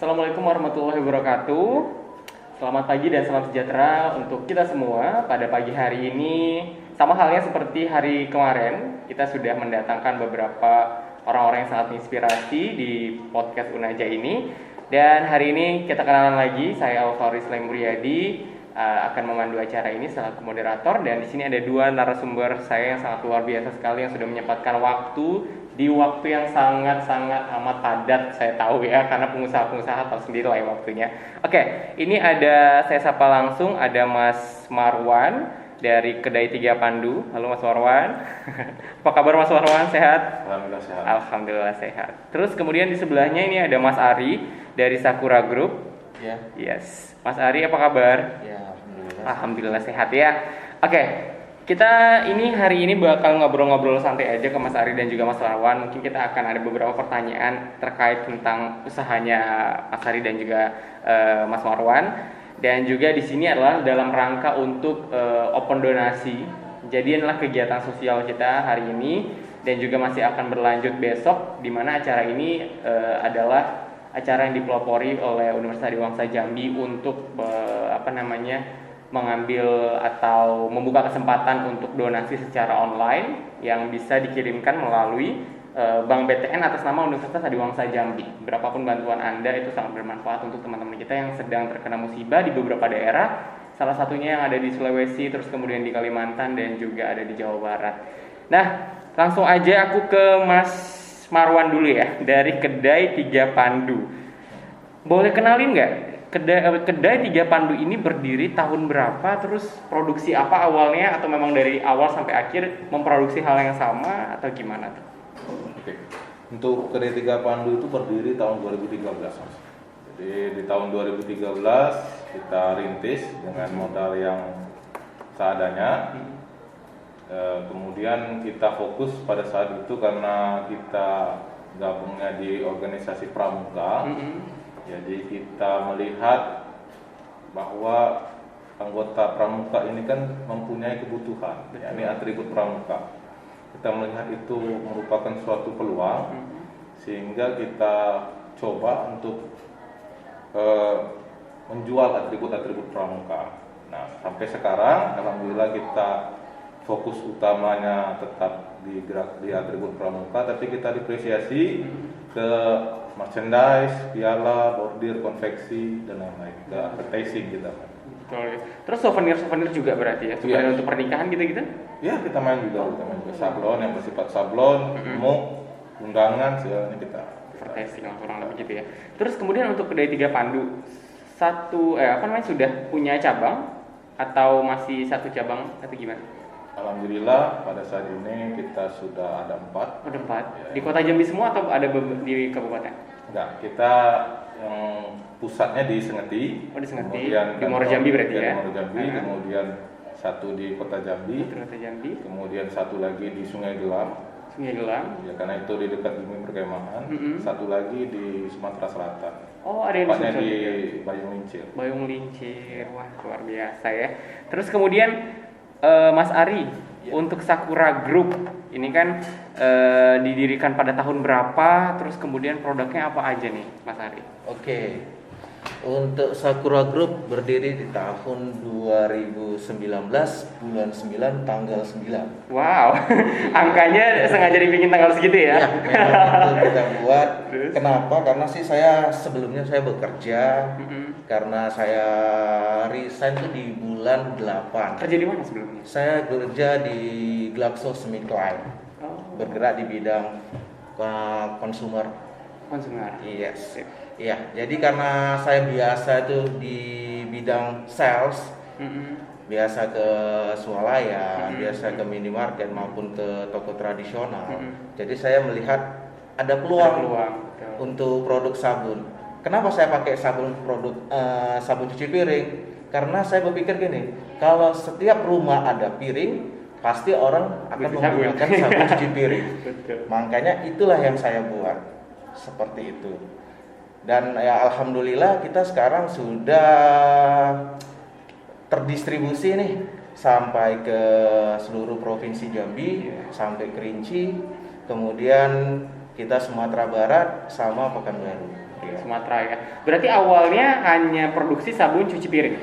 Assalamualaikum warahmatullahi wabarakatuh. Selamat pagi dan salam sejahtera untuk kita semua. Pada pagi hari ini, sama halnya seperti hari kemarin, kita sudah mendatangkan beberapa orang-orang yang sangat menginspirasi di podcast Unaja ini. Dan hari ini kita kenalan lagi, saya Alvaris Lemuriadi akan memandu acara ini selaku moderator. Dan di sini ada dua narasumber saya yang sangat luar biasa sekali yang sudah menyempatkan waktu di waktu yang sangat-sangat amat padat, saya tahu ya, karena pengusaha-pengusaha tahu sendiri lah ya waktunya. Oke, ini ada saya sapa langsung, ada Mas Marwan dari Kedai Tiga Pandu. Halo Mas Marwan. Apa kabar Mas Marwan? Sehat? Alhamdulillah sehat. Alhamdulillah sehat. Terus kemudian di sebelahnya ini ada Mas Ari dari Sakura Group. Ya. Yes. Mas Ari apa kabar? Ya, alhamdulillah. Alhamdulillah sehat ya. Oke. Kita hari ini bakal ngobrol-ngobrol santai aja ke Mas Ari dan juga Mas Marwan. Mungkin kita akan ada beberapa pertanyaan terkait tentang usahanya Mas Ari dan juga Mas Marwan. Dan juga di sini adalah dalam rangka untuk open donasi. Jadi adalah kegiatan sosial kita hari ini dan juga masih akan berlanjut besok, di mana acara ini adalah acara yang dipelopori oleh Universitas Adiwangsa Jambi untuk mengambil atau membuka kesempatan untuk donasi secara online yang bisa dikirimkan melalui Bank BTN atas nama Universitas Adiwangsa Jambi. Berapapun bantuan Anda itu sangat bermanfaat untuk teman-teman kita yang sedang terkena musibah di beberapa daerah. Salah satunya yang ada di Sulawesi, terus kemudian di Kalimantan dan juga ada di Jawa Barat. Nah, langsung aja aku ke Mas Marwan dulu ya, dari Kedai Tiga Pandu. Boleh kenalin nggak? Kedai Tiga Pandu ini berdiri tahun berapa, terus produksi apa awalnya, atau memang dari awal sampai akhir memproduksi hal yang sama atau gimana tuh? Oke. Untuk Kedai Tiga Pandu itu berdiri tahun 2013, Mas. Jadi di tahun 2013 kita rintis dengan modal yang seadanya. Kemudian kita fokus pada saat itu karena kita gabungnya di organisasi pramuka. Jadi kita melihat bahwa anggota pramuka ini kan mempunyai kebutuhan, yakni atribut pramuka. Kita melihat itu merupakan suatu peluang, sehingga kita coba untuk menjual atribut-atribut pramuka. Nah, sampai sekarang alhamdulillah kita fokus utamanya tetap di atribut pramuka, tapi kita diapresiasi ke merchandise, piala, bordir, konveksi, dan lain-lain, ke advertising kita. Betul. Terus souvenir juga berarti ya? Souvenir untuk pernikahan gitu-gitu? Ya, kita main juga sablon yang bersifat sablon, mug, undangan, segalanya kita Advertising lah kurang lebih gitu ya. Terus kemudian untuk Kedai Tiga Pandu sudah punya cabang atau masih satu cabang atau gimana? Alhamdulillah pada saat ini kita sudah ada 4. Ada 4. Ya, di kota Jambi semua atau ada di kabupaten? Enggak, kita yang pusatnya di Sengeti. Oh, di Sengeti. Kemudian Di Muaro Jambi berarti ya? Di Muaro Jambi, kemudian satu di Kota Jambi. Kota Jambi. Kemudian satu lagi di Sungai Gelam. Sungai Gelam. Ya, karena itu di dekat Bumi Perkemahan. Satu lagi di Sumatera Selatan. Oh, ada yang di Bayung Lincir. Bayung Lincir. Wah, luar biasa ya. Terus kemudian Mas Ari, untuk Sakura Group ini kan didirikan pada tahun berapa, terus kemudian produknya apa aja nih Mas Ari? Oke, untuk Sakura Group berdiri di tahun 2019 bulan 9 tanggal 9. Wow, angkanya sengaja dibikin tanggal segitu ya? Ya, memang itu kita buat. Kenapa? Karena saya sebelumnya bekerja. Karena saya resign itu di bulan 8. Kerja di mana sebelumnya? Saya kerja di GlaxoSmithKline. Bergerak di bidang konsumer. Yes. Iya, jadi karena saya biasa itu di bidang sales, biasa ke swalayan, biasa ke minimarket maupun ke toko tradisional. Jadi saya melihat ada peluang untuk produk sabun. Kenapa saya pakai sabun cuci piring? Karena saya berpikir gini, kalau setiap rumah ada piring, pasti orang akan menggunakan sabun cuci piring. Makanya itulah yang saya buat seperti itu. Dan ya alhamdulillah kita sekarang sudah terdistribusi nih sampai ke seluruh provinsi Jambi, sampai Kerinci, kemudian kita Sumatera Barat sama Pekanbaru. Di Sumatera ya. Berarti awalnya hanya produksi sabun cuci piring?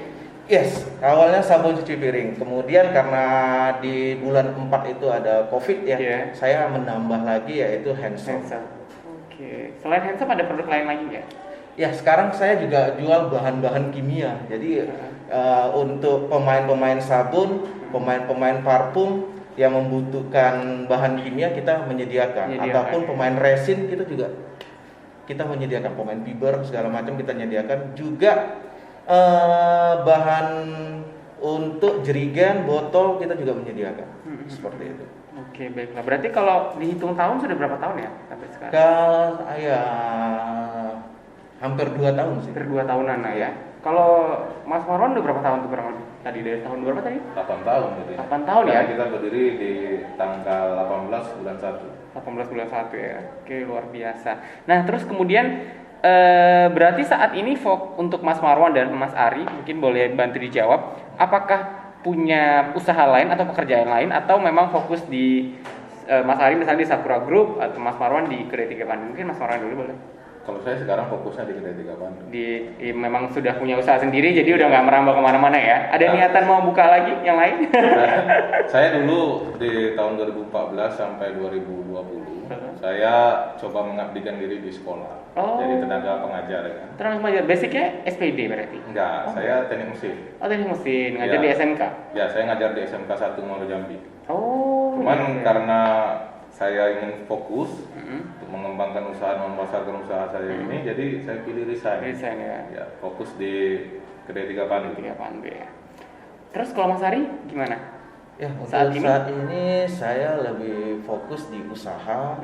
Yes, awalnya sabun cuci piring. Kemudian karena di bulan 4 itu ada COVID ya, saya menambah lagi yaitu hand soap. Oke. Selain hand soap ada produk lain lagi ya? Ya, sekarang saya juga jual bahan-bahan kimia. Jadi untuk pemain-pemain sabun, pemain-pemain parfum yang membutuhkan bahan kimia kita menyediakan. Ataupun pemain resin kita juga kita menyediakan, pemain fiber segala macam kita menyediakan. Juga bahan untuk jerigen, botol kita juga menyediakan. Seperti itu. Oke, baiklah. Berarti kalau dihitung tahun sudah berapa tahun ya sampai sekarang? Kalau hampir 2 tahun sih. Hampir 2 tahunan ya. Kalau Mas Marwan udah berapa tahun tuh kurang lebih? Tadi dari tahun berapa tadi? 8 tahun berarti. 8 tahun ya? Kita berdiri di tanggal 18 bulan 1. 18 bulan 1 ya. Oke, luar biasa. Nah, terus kemudian berarti saat ini untuk Mas Marwan dan Mas Ari, mungkin boleh bantu dijawab, apakah punya usaha lain atau pekerjaan lain, atau memang fokus di Mas Ari misalnya di Sakura Group atau Mas Marwan di Kedai Tiga Bandung? Mungkin Mas Marwan dulu boleh. Kalau saya sekarang fokusnya di Kedai Tiga Bandung. Memang sudah punya usaha sendiri, jadi udah nggak merambah kemana-mana ya? Ada niatan mau buka lagi yang lain? Saya dulu di tahun 2014 sampai 2020, saya coba mengabdikan diri di sekolah. Jadi tenaga pengajar ya. Tenaga pengajar, basicnya SPD berarti? Enggak, saya teknik mesin. Teknik mesin, ngajar di SMK? Ya, saya ngajar di SMK 1 Muaro Jambi. Cuman karena saya ingin fokus untuk mengembangkan usaha, memasarkan usaha saya ini, jadi saya pilih resign ya. Fokus di Kedai Tiga Bandung. Ya. Terus kalau Mas Ari gimana? Ya, untuk saat ini saya lebih fokus di usaha,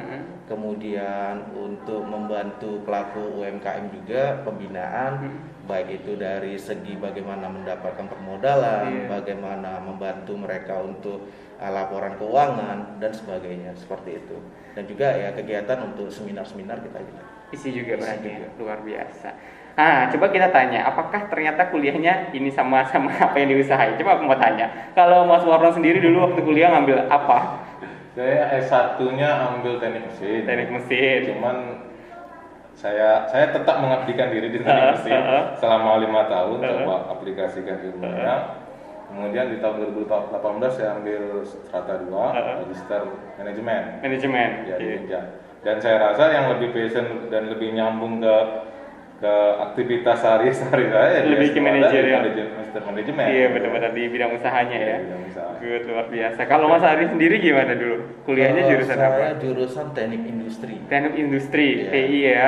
kemudian untuk membantu pelaku UMKM juga pembinaan, baik itu dari segi bagaimana mendapatkan permodalan, bagaimana membantu mereka untuk laporan keuangan dan sebagainya, seperti itu. Dan juga ya kegiatan untuk seminar-seminar kita juga. Isi juga berarti ya, luar biasa. Coba kita tanya, apakah ternyata kuliahnya ini sama-sama apa yang diusahain? Coba aku mau tanya. Kalau Mas Warno sendiri dulu waktu kuliah ngambil apa? Saya S1-nya ambil teknik mesin. Teknik mesin. Cuman saya tetap mengabdikan diri di teknik mesin selama 5 tahun, coba aplikasikan ilmunya. Kemudian di tahun 2018 saya ambil strata 2, Magister Manajemen. Ya, dan saya rasa yang lebih passion dan lebih nyambung ke aktivitas sehari-hari saya lebih ke manajerial, Magister Manajemen. Iya, benar-benar di bidang usahanya ya. Bidang usaha. Good, luar biasa. Kalau Mas Ari sendiri gimana dulu? Kuliahnya jurusan apa? Saya jurusan Teknik Industri. Teknik Industri, TI ya.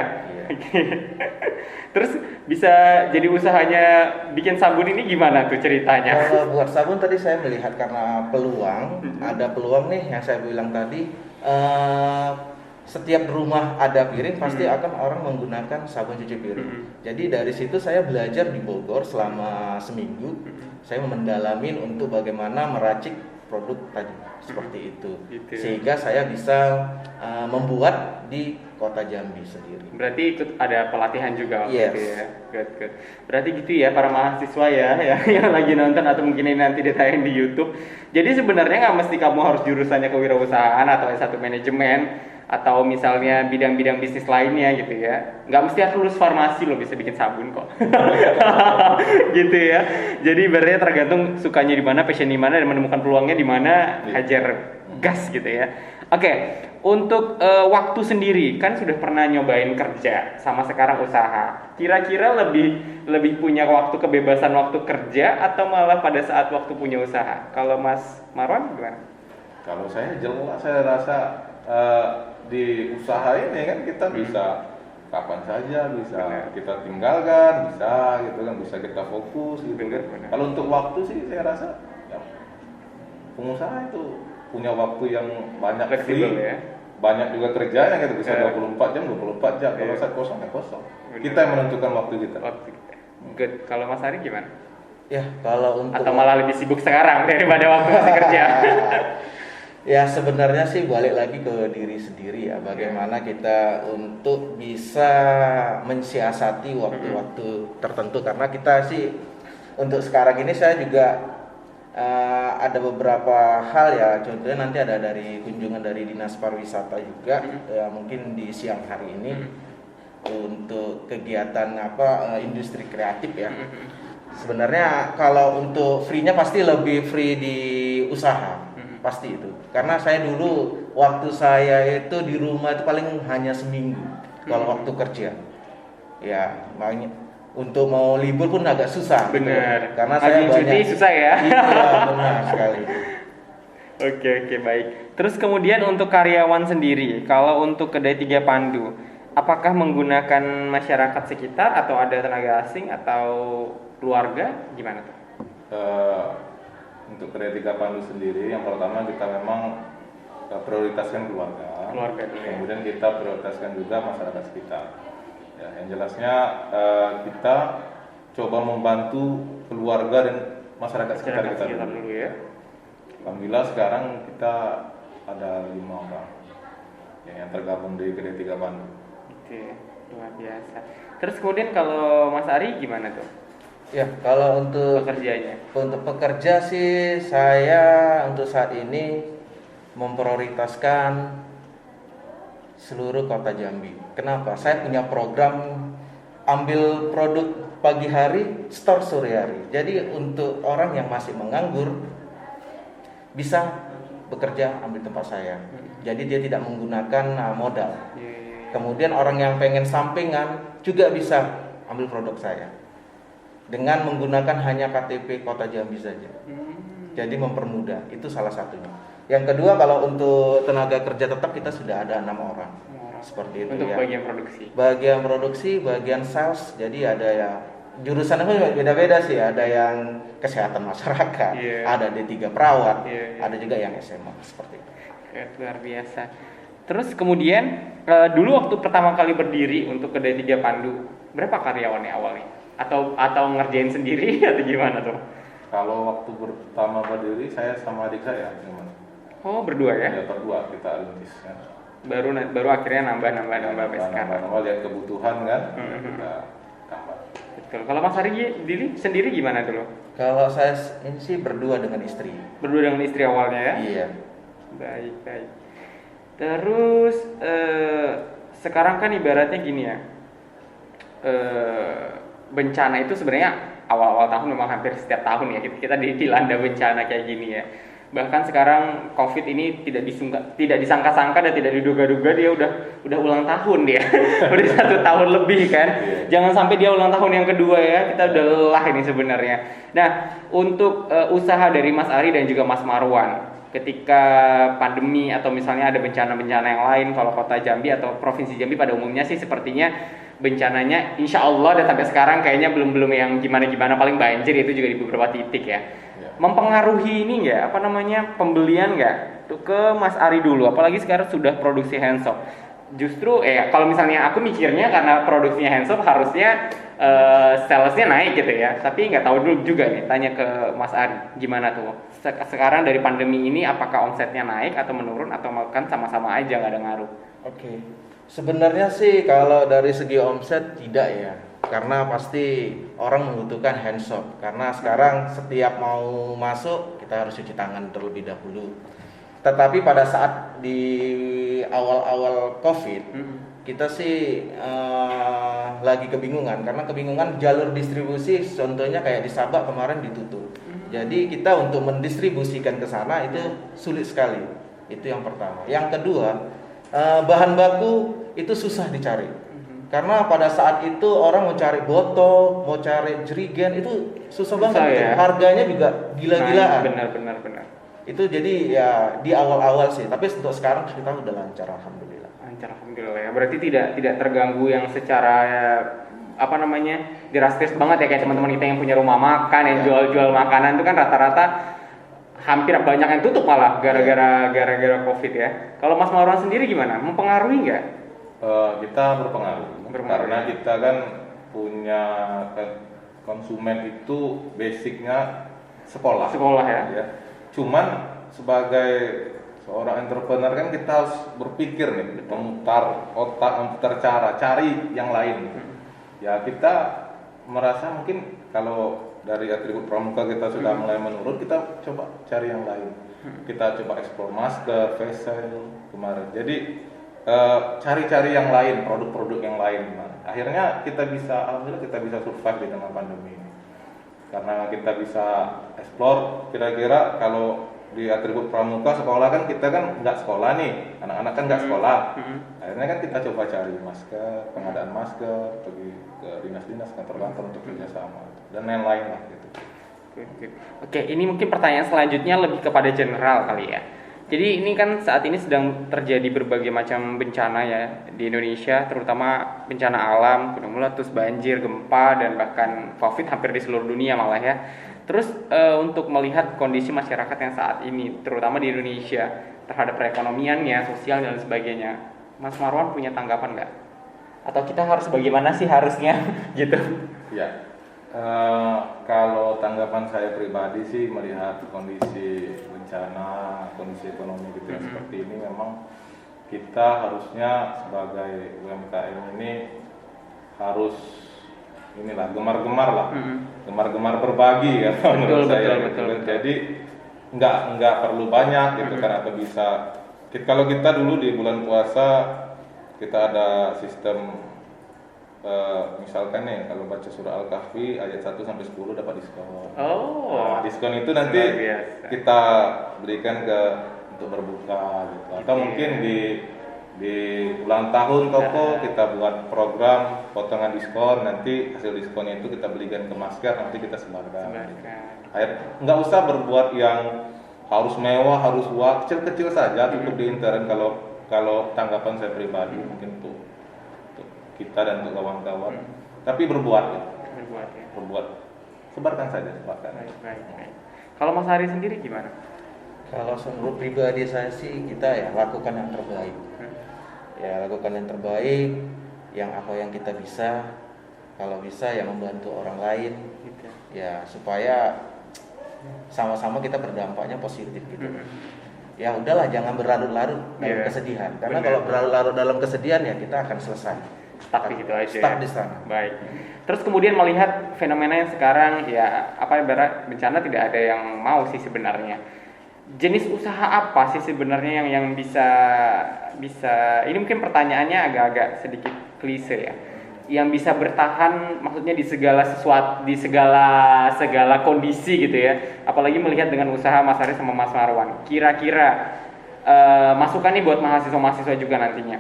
Terus bisa jadi usahanya bikin sabun ini gimana tuh ceritanya? Kalau buat sabun tadi saya melihat karena peluang, ada peluang nih yang saya bilang tadi. Setiap rumah ada piring pasti akan orang menggunakan sabun cuci piring. Jadi dari situ saya belajar di Bogor selama seminggu. Saya mendalamin untuk bagaimana meracik produk tadi seperti itu. Sehingga saya bisa membuat di Kota Jambi sendiri. Berarti ikut ada pelatihan juga waktu itu ya. Good. Berarti gitu ya para mahasiswa ya yang lagi nonton atau mungkin ini nanti ditayang di YouTube. Jadi sebenarnya nggak mesti kamu harus jurusannya kewirausahaan atau S1 manajemen atau misalnya bidang-bidang bisnis lainnya gitu ya. Nggak mesti harus lulus farmasi loh bisa bikin sabun kok. Gitu ya. Jadi berarti tergantung sukanya di mana, passion di mana, dan menemukan peluangnya di mana, hajar gas gitu ya. Oke, untuk waktu sendiri kan sudah pernah nyobain kerja sama sekarang usaha. Kira-kira lebih punya waktu kebebasan waktu kerja atau malah pada saat waktu punya usaha? Kalau Mas Marwan gimana? Kalau saya jelas saya rasa di usaha ini kan kita bisa kapan saja bisa kita tinggalkan, bisa gitu kan, bisa kita fokus gitu kan. Kalau untuk waktu sih saya rasa ya, pengusaha itu punya waktu yang banyak, fleksibel ya. Banyak juga kerjanya gitu, bisa 24 jam. Kalau saya kosong ya kosong. Kita yang menentukan waktu kita. Good. Kalau Mas Ari gimana? Ya, kalau untuk atau malah lebih sibuk sekarang daripada waktu masih kerja. Ya sebenarnya sih balik lagi ke diri sendiri ya, bagaimana kita untuk bisa mensiasati waktu-waktu tertentu, karena kita sih untuk sekarang ini saya juga ada beberapa hal ya, contohnya nanti ada dari kunjungan dari Dinas Pariwisata juga ya, mungkin di siang hari ini untuk kegiatan industri kreatif ya. Sebenarnya kalau untuk free-nya pasti lebih free di usaha, pasti itu. Karena saya dulu waktu saya itu di rumah itu paling hanya seminggu kalau waktu kerja. Ya, makanya untuk mau libur pun agak susah. Benar. Karena saya banyak cuti susah ya. Iya, benar sekali. Oke, baik. Terus kemudian untuk karyawan sendiri, kalau untuk kedai Tiga Pandu, apakah menggunakan masyarakat sekitar atau ada tenaga asing atau keluarga, gimana tuh? Untuk kedai Tiga Pandu sendiri, yang pertama kita memang prioritaskan keluarga dulu, kemudian kita prioritaskan juga masyarakat sekitar. Ya, yang jelasnya kita coba membantu keluarga dan masyarakat sekitar kita dulu ya. Alhamdulillah sekarang kita ada 5 orang yang tergabung di kedai Tiga Pandu. Oke, luar biasa. Terus kemudian kalau Mas Ari gimana tuh? Ya, kalau untuk pekerjanya. Untuk pekerja sih saya untuk saat ini memprioritaskan seluruh kota Jambi. Kenapa? Saya punya program ambil produk pagi hari, store sore hari. Jadi untuk orang yang masih menganggur bisa bekerja ambil tempat saya. Jadi dia tidak menggunakan modal. Kemudian orang yang pengen sampingan juga bisa ambil produk saya dengan menggunakan hanya KTP Kota Jambi saja. Jadi mempermudah, itu salah satunya. Yang kedua, kalau untuk tenaga kerja tetap kita sudah ada 6 orang. Seperti itu. Untuk ya. Bagian produksi, bagian sales. Jadi ada ya jurusannya beda-beda sih. Ada yang kesehatan masyarakat, ada D3 perawat, ada juga yang SMA seperti itu. Luar biasa. Terus kemudian dulu waktu pertama kali berdiri untuk kedai Tiga Pandu, berapa karyawannya awalnya? Atau ngerjain sendiri atau gimana tuh? Kalau waktu pertama berdiri saya sama adik saya gimana? Oh, berdua ya? Ya, berdua kita rintis kan. Baru akhirnya nambah sekarang. Lihat kebutuhan kan, kita tambah. Betul. Kalau Mas Ari sendiri gimana dulu? Kalau saya ini sih berdua dengan istri. Berdua dengan istri awalnya ya? Iya. Baik. Terus sekarang kan ibaratnya gini ya. Bencana itu sebenarnya awal-awal tahun memang hampir setiap tahun ya kita dilanda bencana kayak gini ya. Bahkan sekarang COVID ini tidak disangka-sangka dan tidak diduga-duga dia udah ulang tahun dia. Udah 1 tahun lebih kan. Jangan sampai dia ulang tahun yang kedua ya. Kita udah lelah ini sebenarnya. Nah, untuk usaha dari Mas Ari dan juga Mas Marwan, ketika pandemi atau misalnya ada bencana-bencana yang lain, kalau Kota Jambi atau Provinsi Jambi pada umumnya sih sepertinya bencananya insya Allah dan sampai sekarang kayaknya belum yang gimana-gimana, paling banjir itu juga di beberapa titik ya. Mempengaruhi ini nggak, pembelian nggak tuh ke Mas Ari dulu, apalagi sekarang sudah produksi handshop. Justru kalau misalnya aku mikirnya karena produksinya handshop harusnya salesnya naik gitu ya, tapi nggak tahu dulu juga nih, tanya ke Mas Ari gimana tuh sekarang dari pandemi ini, apakah omsetnya naik atau menurun atau kan sama-sama aja nggak ada ngaruh? Oke. Sebenarnya sih kalau dari segi omset tidak ya, karena pasti orang membutuhkan handshop. Karena sekarang setiap mau masuk kita harus cuci tangan terlebih dahulu. Tetapi pada saat di awal-awal COVID, kita sih lagi kebingungan. Karena kebingungan jalur distribusi, contohnya kayak di Sabak kemarin ditutup. Jadi kita untuk mendistribusikan ke sana itu sulit sekali. Itu yang pertama. Yang kedua, bahan baku itu susah dicari. Karena pada saat itu orang mau cari botol, mau cari jerigen itu susah banget. Ya? Harganya juga gila-gilaan. Benar. Itu jadi ya di awal-awal sih. Tapi untuk sekarang kita udah lancar, alhamdulillah. Alhamdulillah ya. Berarti tidak terganggu yang secara drastis banget ya, kayak teman-teman kita yang punya rumah makan, yang jual-jual makanan itu kan rata-rata hampir banyak yang tutup malah gara-gara COVID ya. Kalau Mas Marwan sendiri gimana? Mempengaruhi nggak? Kita berpengaruh karena kita kan punya konsumen itu basicnya sekolah ya. Cuman sebagai seorang entrepreneur kan kita harus berpikir nih, memutar otak, memutar cara, cari yang lain. Ya kita merasa mungkin kalau dari atribut pramuka kita sudah mulai menurun, kita coba cari yang lain. Kita coba ekspor masker, face shield kemarin. Jadi cari-cari yang lain, produk-produk yang lain. Nah, akhirnya alhamdulillah kita bisa survive di tengah pandemi ini. Karena kita bisa explore, kira-kira kalau di atribut pramuka sekolah kan kita kan nggak sekolah nih, anak-anak kan nggak sekolah. Akhirnya kan kita coba cari masker, pengadaan masker, pergi ke dinas-dinas, kantor-kantor untuk kerjasama dan lain-lain lah gitu. Oke, ini mungkin pertanyaan selanjutnya lebih kepada general kali ya. Jadi ini kan saat ini sedang terjadi berbagai macam bencana ya di Indonesia, terutama bencana alam, gunung meletus, banjir, gempa, dan bahkan COVID hampir di seluruh dunia malah ya. Terus untuk melihat kondisi masyarakat yang saat ini, terutama di Indonesia, terhadap perekonomiannya, sosial dan sebagainya, Mas Marwan punya tanggapan nggak? Atau kita harus bagaimana sih harusnya gitu? Ya. Kalau tanggapan saya pribadi sih melihat kondisi bencana, kondisi ekonomi gitu yang seperti ini, memang kita harusnya sebagai UMKM ini harus gemar-gemar lah, gemar-gemar berbagi kan menurut saya. Betul. Jadi nggak perlu banyak gitu kan, atau bisa kalau kita dulu di bulan puasa kita ada sistem. Misalkan nih kalau baca surah Al-Kahfi ayat 1 sampai 10 dapat diskon. Nah, diskon itu nanti kita berikan untuk berbuka gitu. Atau mungkin di ulang tahun toko kita buat program potongan diskon, nanti hasil diskonnya itu kita belikan ke masker, nanti kita sebarkan. Nggak usah berbuat yang harus mewah, harus kecil-kecil saja, cukup di internet. Kalau tanggapan saya pribadi mungkin tuh kita dan untuk kawan-kawan, tapi berbuat, sebarkan saja. Baik. Kalau Mas Hari sendiri gimana? Kalau menurut pribadi saya sih kita ya lakukan yang terbaik, lakukan yang terbaik, yang apa yang kita bisa, kalau bisa ya membantu orang lain, ya supaya sama-sama kita berdampaknya positif gitu. Ya udahlah, jangan berlarut-larut dalam kesedihan, karena kalau berlarut-larut dalam kesedihan ya kita akan selesai. Stuck gitu aja. Stuck di sana. Baik. Terus kemudian melihat fenomena yang sekarang ya ibarat bencana tidak ada yang mau sih sebenarnya. Jenis usaha apa sih sebenarnya yang bisa ini mungkin pertanyaannya agak-agak sedikit klise ya. Yang bisa bertahan maksudnya di segala kondisi gitu ya. Apalagi melihat dengan usaha Mas Haris sama Mas Marwan. Kira-kira masukan nih buat mahasiswa-mahasiswa juga nantinya.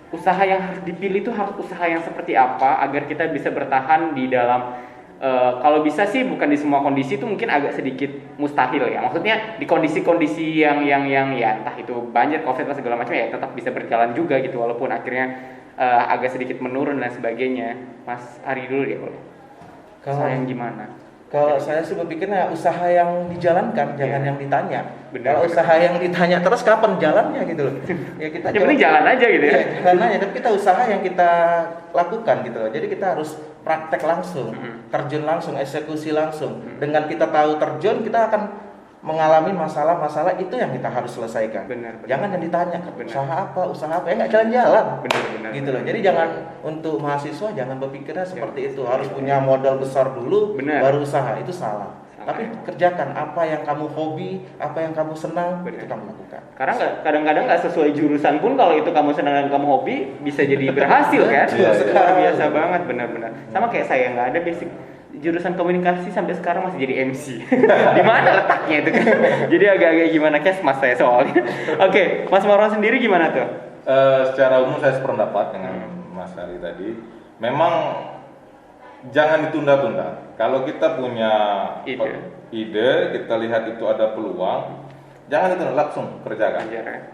Usaha yang harus dipilih itu harus usaha yang seperti apa agar kita bisa bertahan di dalam kalau bisa sih bukan di semua kondisi, itu mungkin agak sedikit mustahil ya. Maksudnya di kondisi-kondisi yang ya entah itu banjir, Covid atau segala macam ya tetap bisa berjalan juga gitu walaupun akhirnya agak sedikit menurun dan sebagainya. Mas Ari dulu ya boleh. Usaha yang gimana? Kalau saya sih berpikirnya usaha yang dijalankan, jangan yang ditanya. Kalau usaha yang ditanya terus kapan jalannya gitu loh. Ya kita jalan aja gitu ya. Jalan aja, tapi kita usaha yang kita lakukan gitu loh. Jadi kita harus praktek langsung, terjun langsung, eksekusi langsung. Dengan kita tahu terjun, kita akan mengalami masalah-masalah itu yang kita harus selesaikan. Benar. Jangan yang ditanya usaha apa, ya nggak jalan-jalan. Benar. Gitu loh. Jadi jangan untuk mahasiswa jangan berpikirnya seperti itu. Harus punya modal besar dulu, baru usaha, itu salah. Tapi kerjakan apa yang kamu hobi, apa yang kamu senang, itu kamu lakukan. Karena kadang-kadang nggak sesuai jurusan pun kalau itu kamu senang dan kamu hobi bisa jadi berhasil kan? Luar biasa banget, benar-benar. Sama kayak saya nggak ada basic jurusan komunikasi sampai sekarang masih jadi MC. Di mana letaknya itu kan? Jadi agak-agak gimana mas saya soalnya. Oke, Mas Marwan sendiri gimana tuh? Secara umum saya sependapat dengan Mas Ari tadi. Memang jangan ditunda-tunda. Kalau kita punya ide, kita lihat itu ada peluang, jangan ditunda, langsung kerjakan.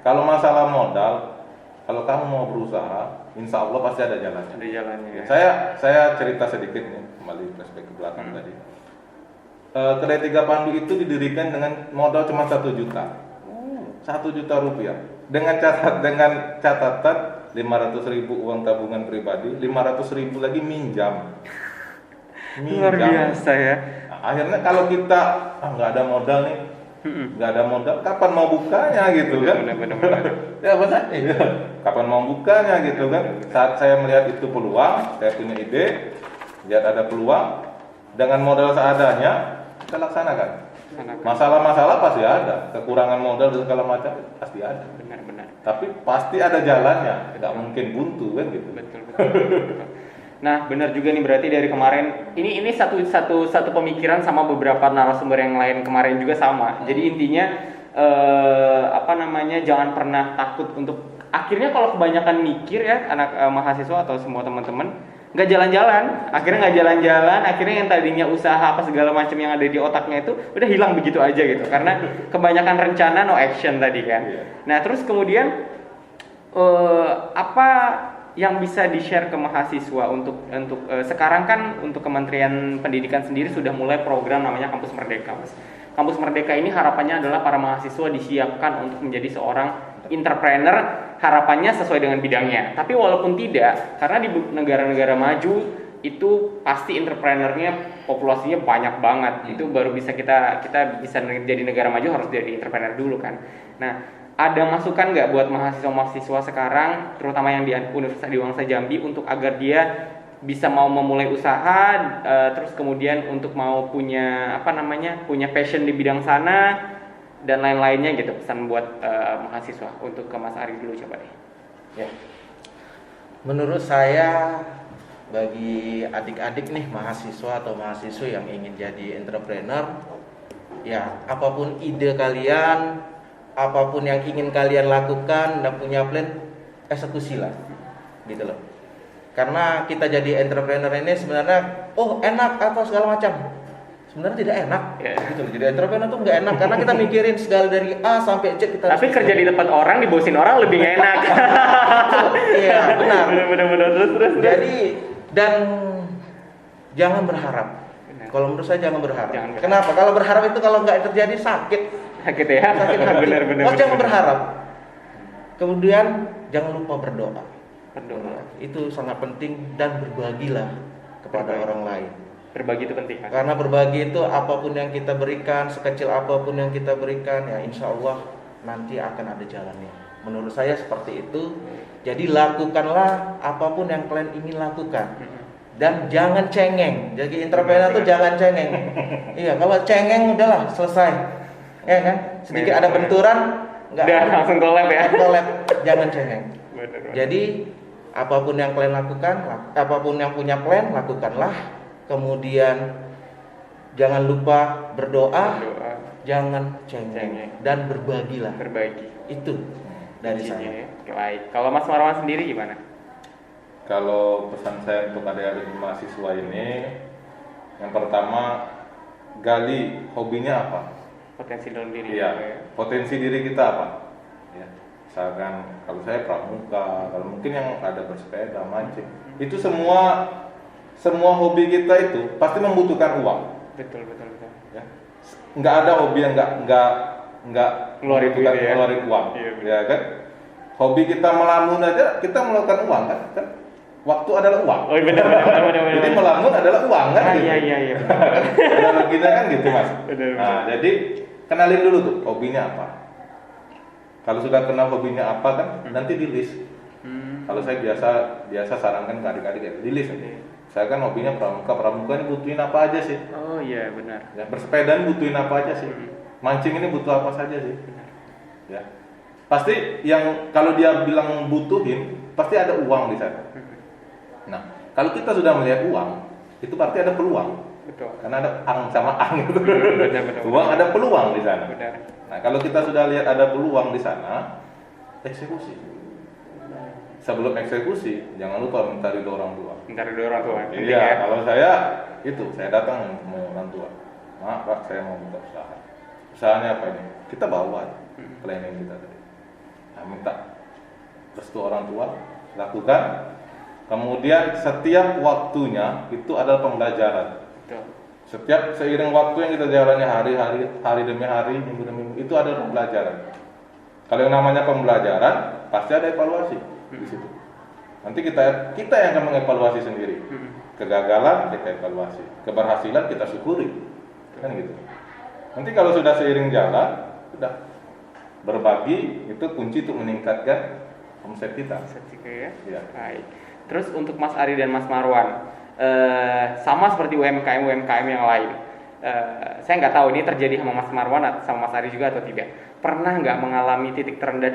Kalau masalah modal, kalau kamu mau berusaha, insya Allah pasti ada jalannya. Ada jalannya. Saya cerita sedikit nih, kembali flashback ke belakang tadi. Kedai Tiga Pandu itu didirikan dengan modal cuma 1 juta. 1 juta rupiah. Dengan catatan 500.000 uang tabungan pribadi, 500.000 lagi minjam. Luar biasa ya. Nah, akhirnya kalau kita nggak ada modal nih, nggak ada modal, kapan mau bukanya gitu kan? Benar. Ya benar. Kapan mau bukanya gitu kan? Saat saya melihat itu peluang, saya punya ide, lihat ada peluang, dengan modal seadanya kita laksanakan. Masalah-masalah pasti ada, kekurangan modal dan segala macam pasti ada. Benar-benar. Tapi pasti ada jalannya, tidak mungkin buntu kan gitu. Betul. Nah, benar juga nih, berarti dari kemarin ini satu pemikiran sama beberapa narasumber yang lain kemarin juga sama. Jadi intinya jangan pernah takut untuk, akhirnya kalau kebanyakan mikir ya anak mahasiswa atau semua teman-teman nggak jalan-jalan, akhirnya yang tadinya usaha apa segala macam yang ada di otaknya itu udah hilang begitu aja gitu, karena kebanyakan rencana no action tadi kan. Nah terus kemudian apa yang bisa di-share ke mahasiswa untuk sekarang kan untuk Kementerian Pendidikan sendiri sudah mulai program namanya Kampus Merdeka, Mas. Kampus Merdeka ini harapannya adalah para mahasiswa disiapkan untuk menjadi seorang entrepreneur, harapannya sesuai dengan bidangnya. Tapi walaupun tidak, karena di negara-negara maju itu pasti entrepreneurnya populasinya banyak banget. Itu baru bisa kita bisa jadi negara maju harus jadi entrepreneur dulu kan. Nah, ada masukan nggak buat mahasiswa-mahasiswa sekarang, terutama yang di Universitas Dewangsa Jambi, untuk agar dia bisa mau memulai usaha, terus kemudian untuk mau punya punya passion di bidang sana dan lain-lainnya gitu, pesan buat mahasiswa. Untuk ke Mas Ari dulu coba deh. Ya. Menurut saya, bagi adik-adik nih mahasiswa atau mahasiswa yang ingin jadi entrepreneur, ya apapun ide kalian, apapun yang ingin kalian lakukan dan punya plan, eksekusilah gitu loh. Karena kita jadi entrepreneur ini sebenarnya enak apa segala macam, sebenarnya tidak enak gitu loh. Jadi entrepreneur tuh nggak enak karena kita mikirin segala dari A sampai Z. Tapi kerja di tempat orang, dibosin orang lebih nggak enak. Iya benar. Benar terus. Jadi dan jangan berharap. Kalau menurut saya jangan berharap. Kenapa? Kalau berharap itu kalau nggak terjadi sakit ya. Sakit hati. Benar. Jangan berharap. Kemudian jangan lupa berdoa. Itu sangat penting, dan berbagilah kepada orang lain. Berbagi itu penting kan? Karena berbagi itu apapun yang kita berikan, sekecil apapun yang kita berikan, ya insya Allah nanti akan ada jalannya. Menurut saya seperti itu. Jadi lakukanlah apapun yang kalian ingin lakukan, dan jangan cengeng. Jadi entrepreneur itu jangan cengeng. Iya, kalau cengeng udahlah selesai, ya kan? Sedikit ada benturan, nggak langsung collab ya. Collab, jangan cengeng. Jadi apapun yang kalian lakukan, apapun yang punya plan, lakukanlah. Kemudian jangan lupa berdoa. Jangan cengeng, dan berbagilah. Berbagi. Itu dari saya. Baik. Kalau Mas Marwan sendiri gimana? Kalau pesan saya untuk adik-adik mahasiswa ini, yang pertama, gali hobinya apa? Potensi dalam diri. Iya. Potensi diri kita apa? Ya. Misalkan kalau saya pramuka, kalau mungkin yang ada bersepeda, mancing, itu semua hobi kita itu pasti membutuhkan uang. Betul. Ya. Nggak ada hobi yang nggak ngeluarin uang, ya kan? Hobi kita melamun aja, kita melakukan uang kan? Waktu adalah uang. Oh benar. Jadi melamun adalah uang kan? Iya. Analoginya kan gitu Mas. Benar. Nah, jadi kenalin dulu tuh hobinya apa. Kalau sudah kenal hobinya apa kan, nanti di list. Kalau saya biasa sarankan ke adik-adik ya, di list. Saya kan hobinya pramuka ini butuhin apa aja sih? Oh iya benar. Ya, bersepeda ini butuhin apa aja sih? Mancing ini butuh apa saja sih? Ya. Pasti yang kalau dia bilang butuhin, pasti ada uang di sana. Nah, kalau kita sudah melihat uang, itu berarti ada peluang. Betul. Karena ada ang sama ang itu. Benar. Uang ada peluang di sana. Benar. Nah, kalau kita sudah lihat ada peluang di sana, eksekusi. Sebelum eksekusi, jangan lupa minta ridho orang tua. Iya, kalau saya datang mau orang tua. Maaf Pak, saya mau buka usaha. Usahanya apa ini? Kita bawa planning kita tadi. Nah, minta restu orang tua, lakukan. Kemudian setiap waktunya itu adalah pembelajaran. Setiap seiring waktu yang kita jalani hari demi hari, minggu demi minggu, itu adalah pembelajaran. Kalau yang namanya pembelajaran, pasti ada evaluasi di situ. Nanti kita yang akan mengevaluasi sendiri. Kegagalan kita evaluasi, keberhasilan kita syukuri, kan gitu. Nanti kalau sudah seiring jalan, sudah berbagi itu kunci untuk meningkatkan omset kita. Ya. Baik. Terus untuk Mas Ari dan Mas Marwan, sama seperti UMKM yang lain, saya nggak tahu ini terjadi sama Mas Marwan atau sama Mas Ari juga atau tidak. Pernah nggak mengalami titik terendah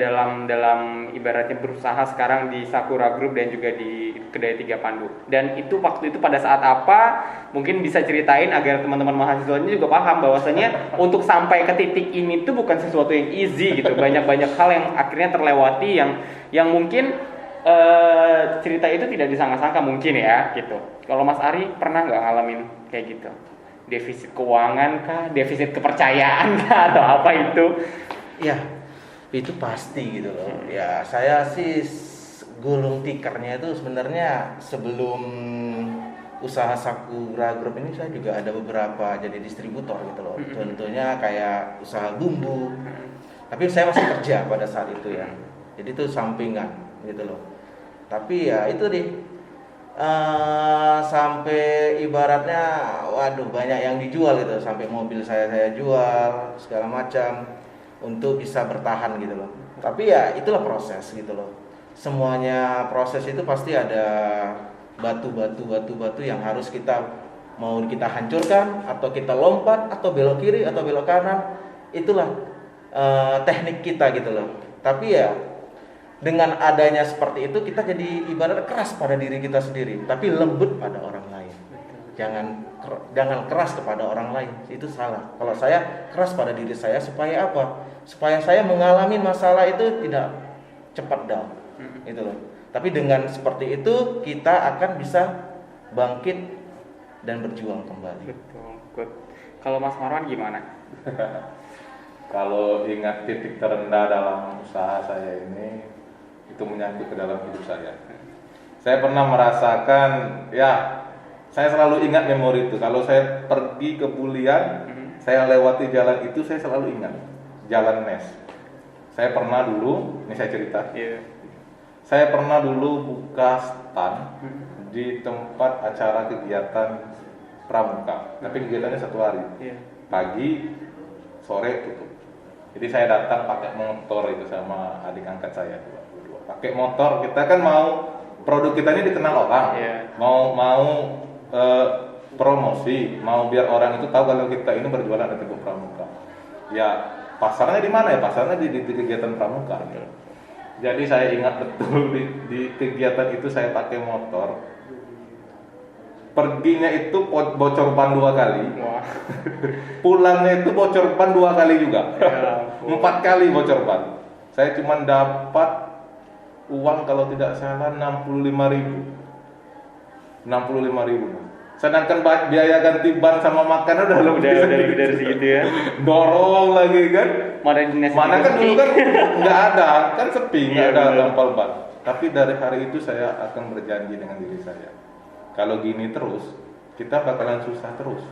dalam ibaratnya berusaha sekarang di Sakura Group dan juga di Kedai Tiga Pandu? Dan itu waktu itu pada saat apa? Mungkin bisa ceritain agar teman-teman mahasiswanya juga paham bahwasanya untuk sampai ke titik ini tuh bukan sesuatu yang easy gitu. Banyak hal yang akhirnya terlewati yang mungkin cerita itu tidak disangka-sangka mungkin ya gitu. Kalau Mas Ari pernah nggak ngalamin kayak gitu? Defisit keuangan kah, defisit kepercayaan kah, atau apa itu? Ya, itu pasti gitu loh. Ya, saya sih gulung tikernya itu sebenarnya sebelum usaha Sakura Group ini saya juga ada beberapa jadi distributor gitu loh. Contohnya kayak usaha bumbu. Tapi saya masih kerja pada saat itu ya. Jadi itu sampingan gitu loh. Tapi ya itu deh. Sampai ibaratnya waduh banyak yang dijual gitu, sampai mobil saya jual segala macam untuk bisa bertahan gitu loh. Tapi ya itulah proses gitu loh, semuanya proses itu pasti ada batu yang harus mau kita hancurkan atau kita lompat atau belok kiri atau belok kanan, itulah teknik kita gitu loh. Tapi ya dengan adanya seperti itu kita jadi ibarat keras pada diri kita sendiri, tapi lembut pada orang lain. Jangan keras kepada orang lain, itu salah. Kalau saya keras pada diri saya supaya apa? Supaya saya mengalami masalah itu tidak cepat down, gitu loh. Tapi dengan seperti itu kita akan bisa bangkit dan berjuang kembali. Betul. Kalau Mas Marwan gimana? Kalau ingat titik terendah dalam usaha saya ini, itu menyangkut ke dalam hidup saya. Saya pernah merasakan, ya saya selalu ingat memori itu. Kalau saya pergi ke Bulian, saya lewati jalan itu, saya selalu ingat Jalan Nes. Saya pernah dulu, ini saya cerita. Saya pernah dulu buka stand di tempat acara kegiatan pramuka, tapi kegiatannya 1 hari, pagi, sore tutup. Jadi saya datang pakai motor itu sama adik angkat saya. Pakai motor, kita kan mau produk kita ini dikenal orang, mau promosi, mau biar orang itu tahu kalau kita ini berjualan di Teguh Pramuka. Ya pasarnya di mana ya? Pasarnya di kegiatan pramuka. Jadi saya ingat betul di kegiatan itu saya pakai motor. Perginya itu bocor ban 2 kali. Pulangnya itu bocor ban 2 kali juga. 4 kali bocor ban. Saya cuma dapat uang kalau tidak salah 65.000. Sedangkan biaya ganti ban sama makan udah lebih dari segitu ya. Dorong lagi kan. Mana kan dulu kan nggak ada, kan sepi, nggak ada gampal ban. Tapi dari hari itu saya akan berjanji dengan diri saya, kalau gini terus kita bakalan susah terus.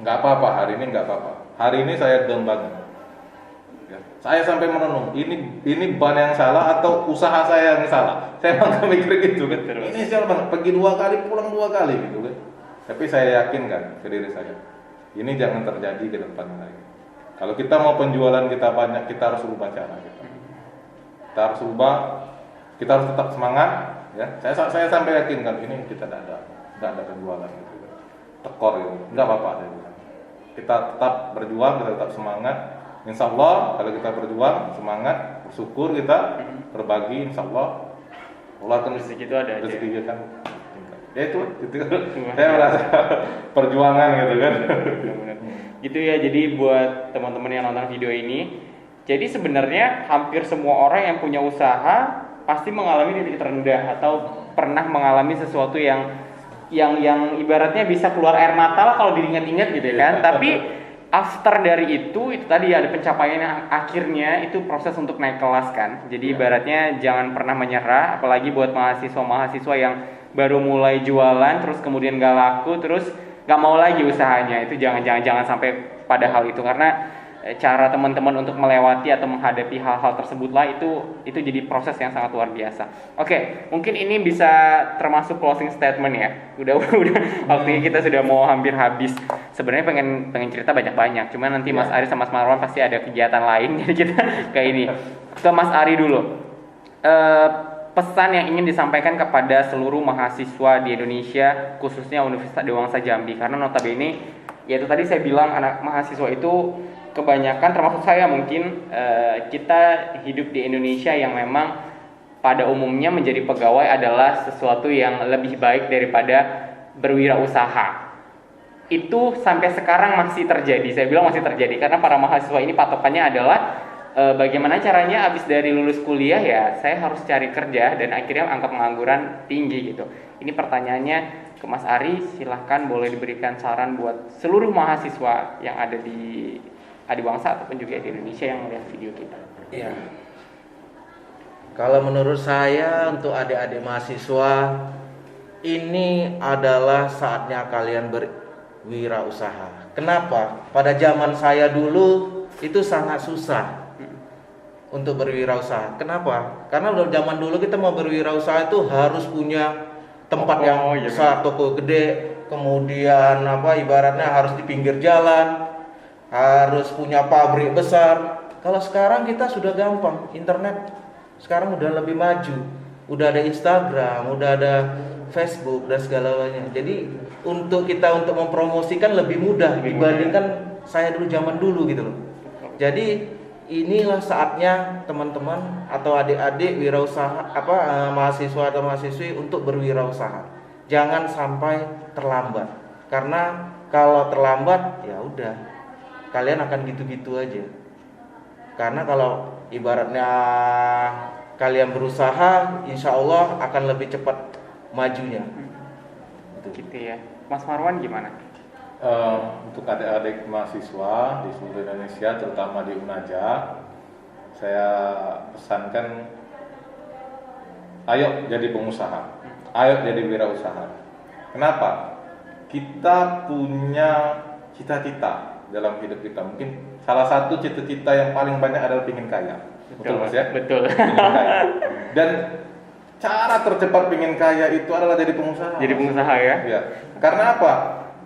Nggak apa-apa, hari ini nggak apa-apa. Hari ini saya down banget. Saya sampai merenung, ini ban yang salah atau usaha saya yang salah. Saya malah mikir gitu kan. Ini salah banget, pergi 2 kali, pulang 2 kali gitu kan. Tapi saya yakin kan ke diri saya, ini jangan terjadi ke depan lagi. Kalau kita mau penjualan kita banyak, kita harus ubah cara kita. Kita harus ubah, kita harus tetap semangat. Ya, saya sampai yakin kan ini kita tidak ada penjualan gitu kan. Tekor gitu, nggak apa-apa. Kita tetap berjuang, kita tetap semangat. Insya Allah kalau kita berjuang, semangat, bersyukur kita, berbagi, insya Allah akan rezeki itu ada. Rezeki kan. Ya itu saya merasa perjuangan gitu kan. Gitu ya. Jadi buat teman-teman yang nonton video ini, jadi sebenarnya hampir semua orang yang punya usaha pasti mengalami titik terendah atau pernah mengalami sesuatu yang ibaratnya bisa keluar air mata lah kalau diingat-ingat gitu kan. Tapi after dari itu tadi ada pencapaian yang akhirnya itu proses untuk naik kelas kan. Jadi ibaratnya jangan pernah menyerah, apalagi buat mahasiswa yang baru mulai jualan terus kemudian gak laku terus gak mau lagi usahanya. Itu jangan sampai pada hal itu, karena cara teman-teman untuk melewati atau menghadapi hal-hal tersebutlah itu jadi proses yang sangat luar biasa. Oke, mungkin ini bisa termasuk closing statement ya. Udah waktunya kita sudah mau hampir habis. Sebenarnya pengen cerita banyak-banyak, cuman nanti Mas Ari sama Mas Marwan pasti ada kegiatan lain, jadi kita kayak ini. Ke Mas Ari dulu. pesan yang ingin disampaikan kepada seluruh mahasiswa di Indonesia, khususnya Universitas Dewangsa Jambi? Karena notabene, ya itu tadi saya bilang anak mahasiswa itu kebanyakan, termasuk saya mungkin, kita hidup di Indonesia yang memang pada umumnya menjadi pegawai adalah sesuatu yang lebih baik daripada berwirausaha. Itu sampai sekarang masih terjadi. Saya bilang masih terjadi karena para mahasiswa ini patokannya adalah bagaimana caranya habis dari lulus kuliah ya saya harus cari kerja dan akhirnya angka pengangguran tinggi gitu. Ini pertanyaannya ke Mas Ari, silahkan boleh diberikan saran buat seluruh mahasiswa yang ada di Adiwangsa ataupun juga di Indonesia yang melihat video kita. Iya. Kalau menurut saya untuk adik-adik mahasiswa ini adalah saatnya kalian berwirausaha. Kenapa? Pada zaman saya dulu itu sangat susah untuk berwirausaha. Kenapa? Karena zaman dulu kita mau berwirausaha itu harus punya tempat yang besar, toko gede, kemudian ibaratnya harus di pinggir jalan, harus punya pabrik besar. Kalau sekarang kita sudah gampang, internet sekarang udah lebih maju, udah ada Instagram, udah ada Facebook dan segalanya. Jadi untuk mempromosikan lebih mudah dibandingkan saya dulu zaman dulu gitu loh. Jadi inilah saatnya teman-teman atau adik-adik wirausaha mahasiswa atau mahasiswi untuk berwirausaha. Jangan sampai terlambat. Karena kalau terlambat ya udah kalian akan gitu-gitu aja. Karena kalau ibaratnya kalian berusaha, insya Allah akan lebih cepat majunya. Gitu ya. Mas Marwan gimana? Untuk adik-adik mahasiswa di seluruh Indonesia, terutama di Unaja, saya pesankan, ayo jadi pengusaha, ayo jadi wirausaha. Kenapa? Kita punya cita-cita dalam hidup kita. Mungkin salah satu cita-cita yang paling banyak adalah ingin kaya. Betul Mas ya? Betul. Ingin kaya. Dan cara tercepat ingin kaya itu adalah jadi pengusaha. Jadi pengusaha ya? Ya. Karena apa?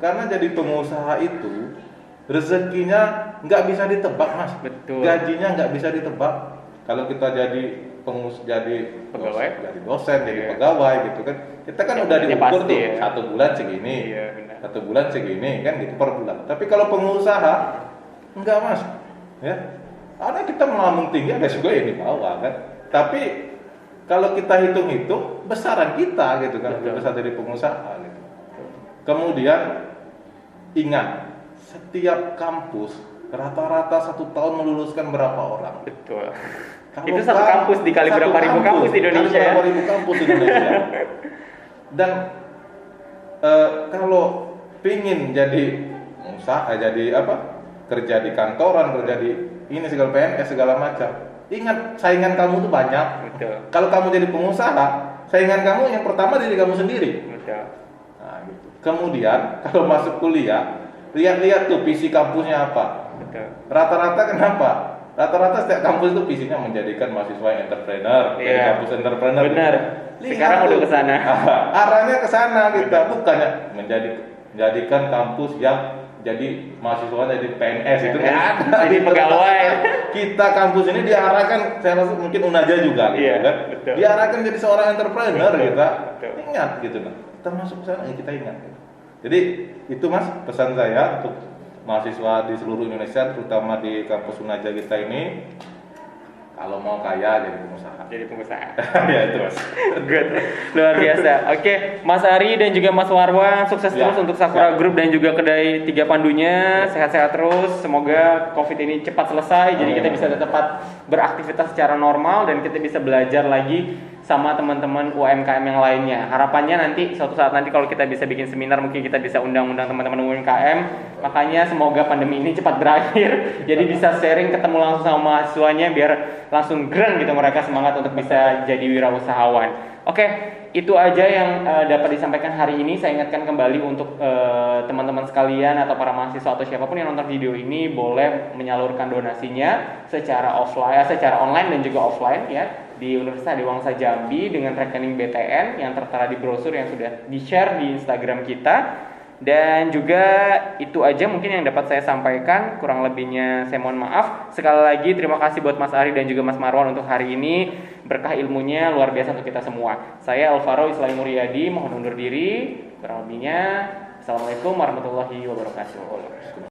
Karena jadi pengusaha itu rezekinya nggak bisa ditebak, Mas. Betul. Gajinya nggak bisa ditebak. Kalau kita jadi pegawai, jadi dosen, jadi pegawai gitu kan, kita kan udah diukur tuh ya. 1 bulan segini, 1 bulan segini kan gitu per bulan. Tapi kalau pengusaha enggak, Mas, ya. Ada kita melambung tinggi, ada juga yang di bawah kan. Tapi kalau kita hitung-hitung besaran kita gitu kan, besar dari pengusaha gitu. Kemudian ingat, setiap kampus rata-rata 1 tahun meluluskan berapa orang? Betul. Kalau itu satu kampus dikali berapa ribu kampus di Indonesia? Berapa ribu kampus di Indonesia. Dan kalau pingin jadi usaha, jadi kerja di kantoran, kerja di ini segala PNS segala macam. Ingat, saingan kamu tuh banyak. Betul. Kalau kamu jadi pengusaha, saingan kamu yang pertama diri kamu sendiri. Betul. Nah, gitu. Kemudian kalau masuk kuliah, lihat-lihat tuh visi kampusnya apa. Betul. Rata-rata kenapa? Rata-rata setiap kampus itu visinya menjadikan mahasiswa yang entrepreneur, jadi kampus entrepreneur. Benar. Gitu. Sekarang udah ke sana. Arahnya ke sana kita bukannya menjadikan kampus yang jadi mahasiswa jadi PNS itu kan ada. Jadi pegawai. Kita kampus ini diarahkan, saya rasa mungkin Unaja juga gitu kan. Betul. Diarahkan jadi seorang entrepreneur kita. Betul. Ingat gitu kan. Kita masuk ke sana kita ingat. Jadi itu Mas pesan saya untuk mahasiswa di seluruh Indonesia, terutama di kampus Unaja kita ini, kalau mau kaya jadi pengusaha. Jadi pengusaha. Ya itu Mas. Good. Luar biasa. Oke, Mas Ari dan juga Mas Marwan, sukses terus untuk Sakura Group dan juga kedai Tiga Pandunya. Sehat-sehat terus. Semoga Covid ini cepat selesai. Jadi kita bisa tetap beraktivitas secara normal dan kita bisa belajar lagi sama teman-teman UMKM yang lainnya. Harapannya nanti suatu saat nanti kalau kita bisa bikin seminar, mungkin kita bisa undang-undang teman-teman UMKM. Makanya semoga pandemi ini cepat berakhir. Jadi bisa sharing, ketemu langsung sama mahasiswanya biar langsung keren gitu mereka semangat untuk bisa jadi wirausahawan. Oke, itu aja yang dapat disampaikan hari ini. Saya ingatkan kembali untuk teman-teman sekalian atau para mahasiswa atau siapapun yang nonton video ini boleh menyalurkan donasinya secara offline, secara online dan juga offline ya di Universitas Dewangsa Jambi dengan rekening BTN yang tertera di brosur yang sudah di-share di Instagram kita. Dan juga itu aja mungkin yang dapat saya sampaikan. Kurang lebihnya saya mohon maaf. Sekali lagi terima kasih buat Mas Ari dan juga Mas Marwan untuk hari ini. Berkah ilmunya luar biasa untuk kita semua. Saya Alvaro Islami Muryadi mohon undur diri. Kurang lebihnya Assalamualaikum warahmatullahi wabarakatuh.